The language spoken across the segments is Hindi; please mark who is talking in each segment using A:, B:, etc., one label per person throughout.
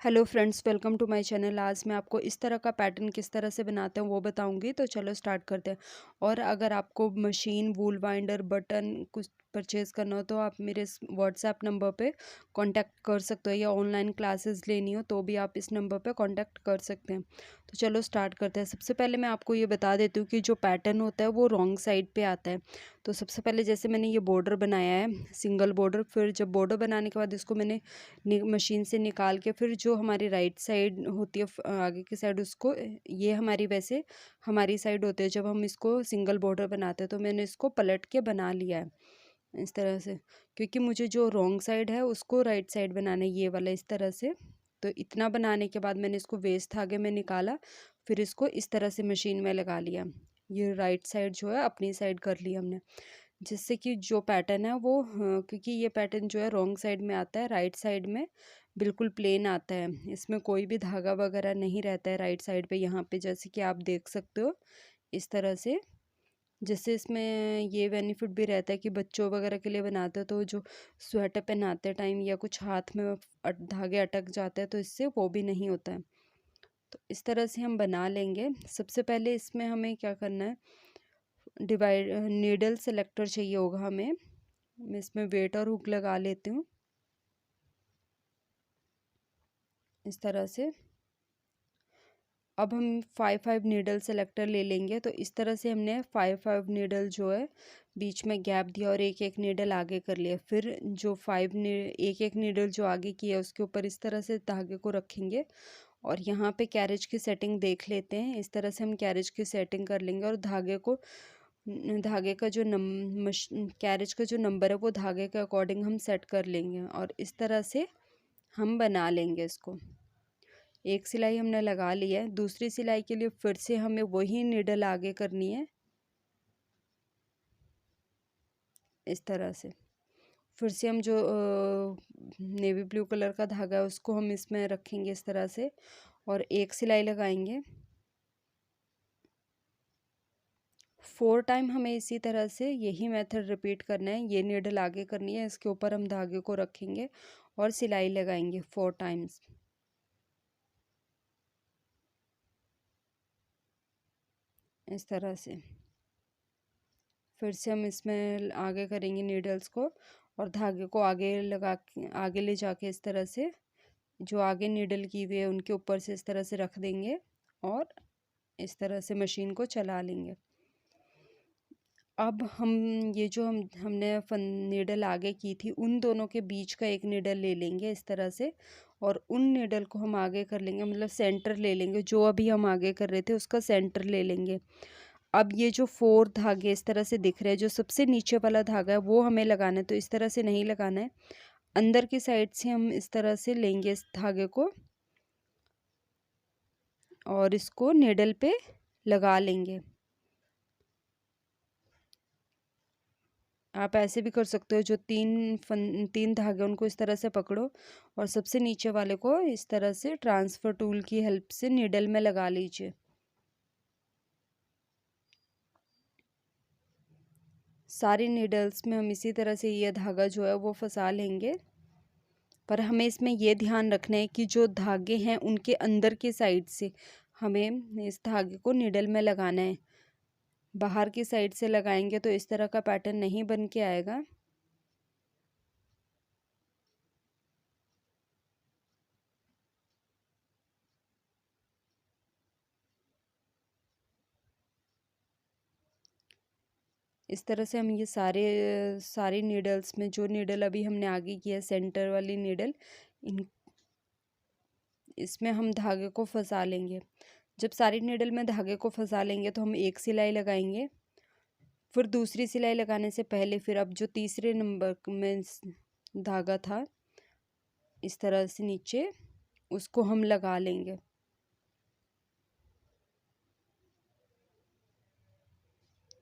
A: Hello friends, welcome to my channel. आज मैं आपको इस तरह का पैटर्न किस तरह से बनाते हैं वो बताऊंगी। तो चलो स्टार्ट करते हैं। और अगर आपको मशीन, वूल बाइंडर, बटन कुछ परचेज़ करना हो तो आप मेरे इस व्हाट्सएप नंबर पे कांटेक्ट कर सकते हो, या ऑनलाइन क्लासेस लेनी हो तो भी आप इस नंबर पे कांटेक्ट कर सकते हैं। तो चलो स्टार्ट करते हैं। सबसे पहले मैं आपको ये बता देती हूँ कि जो पैटर्न होता है वो रॉन्ग साइड पे आता है। तो सबसे पहले जैसे मैंने ये बॉर्डर बनाया है, सिंगल बॉर्डर। फिर जब बॉर्डर बनाने के बाद इसको मैंने मशीन से निकाल के, फिर जो हमारी राइट साइड होती है आगे की साइड, उसको ये हमारी वैसे हमारी साइड होती है जब हम इसको सिंगल बॉर्डर बनाते हैं। तो मैंने इसको पलट के बना लिया है इस तरह से, क्योंकि मुझे जो रॉन्ग साइड है उसको राइट साइड बनाना है, ये वाला इस तरह से। तो इतना बनाने के बाद मैंने इसको वेस्ट धागे में निकाला, फिर इसको इस तरह से मशीन में लगा लिया। ये राइट साइड जो है अपनी साइड कर ली हमने, जिससे कि जो पैटर्न है वो क्योंकि ये पैटर्न जो है रॉन्ग साइड में आता है, राइट साइड में बिल्कुल प्लेन आता है। इसमें कोई भी धागा वगैरह नहीं रहता है राइट साइड पे, यहाँ पे जैसे कि आप देख सकते हो इस तरह से। जिससे इसमें ये बेनिफिट भी रहता है कि बच्चों वगैरह के लिए बनाते हो तो जो स्वेटर पहनाते टाइम या कुछ हाथ में धागे अटक जाते हैं तो इससे वो भी नहीं होता है। तो इस तरह से हम बना लेंगे। सबसे पहले इसमें हमें क्या करना है, डिवाइड नीडल सेलेक्टर चाहिए होगा हमें। मैं इसमें वेट और हुक लगा लेती हूँ इस तरह से। अब हम 5 नीडल सेलेक्टर ले लेंगे। तो इस तरह से हमने 5 नीडल जो है बीच में गैप दिया और एक एक नीडल आगे कर लिया। फिर जो एक एक नीडल जो आगे की है उसके ऊपर इस तरह से धागे को रखेंगे और यहाँ पे कैरेज की सेटिंग देख लेते हैं। इस तरह से हम कैरेज की सेटिंग कर लेंगे और धागे का जो कैरेज का जो नंबर है वो धागे के अकॉर्डिंग हम सेट कर लेंगे और इस तरह से हम बना लेंगे इसको। एक सिलाई हमने लगा ली है। दूसरी सिलाई के लिए फिर से हमें वही नीडल आगे करनी है इस तरह से। फिर से हम जो नेवी ब्लू कलर का धागा है उसको हम इसमें रखेंगे इस तरह से और एक सिलाई लगाएंगे। 4 टाइम हमें इसी तरह से यही मेथड रिपीट करना है। ये नीडल आगे करनी है, इसके ऊपर हम धागे को रखेंगे और सिलाई लगाएंगे 4 टाइम्स इस तरह से। फिर से हम इसमें आगे करेंगे नीडल्स को और धागे को आगे लगा के आगे ले जाके इस तरह से जो आगे नीडल की हुई है उनके ऊपर से इस तरह से रख देंगे और इस तरह से मशीन को चला लेंगे। अब हम ये जो हमने नीडल आगे की थी उन दोनों के बीच का एक नीडल ले लेंगे इस तरह से और उन नीडल को हम आगे कर लेंगे, मतलब सेंटर ले लेंगे। जो अभी हम आगे कर रहे थे उसका सेंटर ले लेंगे। अब ये जो 4 धागे इस तरह से दिख रहे हैं, जो सबसे नीचे वाला धागा है वो हमें लगाना है। तो इस तरह से नहीं लगाना है, अंदर की साइड से हम इस तरह से लेंगे इस धागे को और इसको नीडल पे लगा लेंगे। आप ऐसे भी कर सकते हो, जो तीन धागे उनको इस तरह से पकड़ो और सबसे नीचे वाले को इस तरह से ट्रांसफर टूल की हेल्प से नीडल में लगा लीजिए। सारी नीडल्स में हम इसी तरह से ये धागा जो है वो फंसा लेंगे। पर हमें इसमें ये ध्यान रखना है कि जो धागे हैं उनके अंदर की साइड से हमें इस धागे को नीडल में लगाना है। बाहर की साइड से लगाएंगे तो इस तरह का पैटर्न नहीं बन के आएगा। इस तरह से हम ये सारी नीडल्स में जो नीडल अभी हमने आगे की है, सेंटर वाली नीडल, इन इसमें हम धागे को फंसा लेंगे। जब सारी नीडल में धागे को फंसा लेंगे तो हम एक सिलाई लगाएंगे। फिर दूसरी सिलाई लगाने से पहले फिर अब जो तीसरे नंबर में धागा था इस तरह से नीचे, उसको हम लगा लेंगे।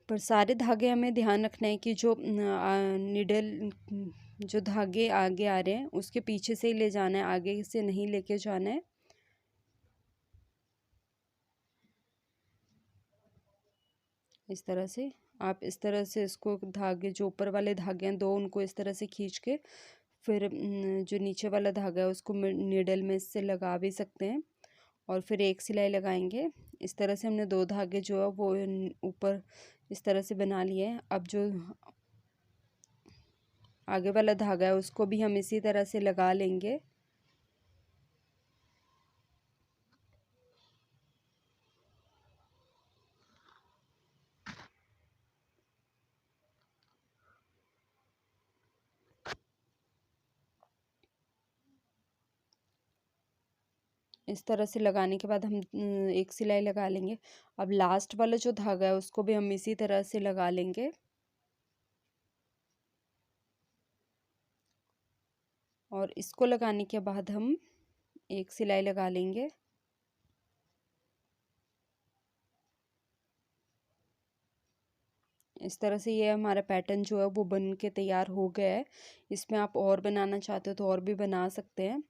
A: पर सारे धागे हमें ध्यान रखना है कि जो नीडल जो धागे आगे आ रहे हैं उसके पीछे से ही ले जाना है, आगे से नहीं लेके जाना है। इस तरह से आप इस तरह से इसको धागे जो ऊपर वाले धागे हैं दो, उनको इस तरह से खींच के फिर जो नीचे वाला धागा है उसको नीडल में से लगा भी सकते हैं और फिर एक सिलाई लगाएंगे। इस तरह से हमने 2 धागे जो है वो ऊपर इस तरह से बना लिए हैं। अब जो आगे वाला धागा है उसको भी हम इसी तरह से लगा लेंगे। इस तरह से लगाने के बाद हम एक सिलाई लगा लेंगे। अब लास्ट वाला जो धागा है उसको भी हम इसी तरह से लगा लेंगे और इसको लगाने के बाद हम एक सिलाई लगा लेंगे। इस तरह से ये हमारा पैटर्न जो है वो बन के तैयार हो गया है। इसमें आप और बनाना चाहते हो तो और भी बना सकते हैं।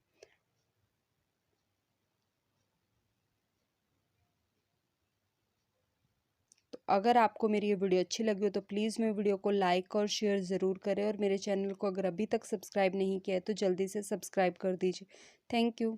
A: तो अगर आपको मेरी ये वीडियो अच्छी लगी हो तो प्लीज़ मेरे वीडियो को लाइक और शेयर ज़रूर करें और मेरे चैनल को अगर अभी तक सब्सक्राइब नहीं किया है तो जल्दी से सब्सक्राइब कर दीजिए। Thank you.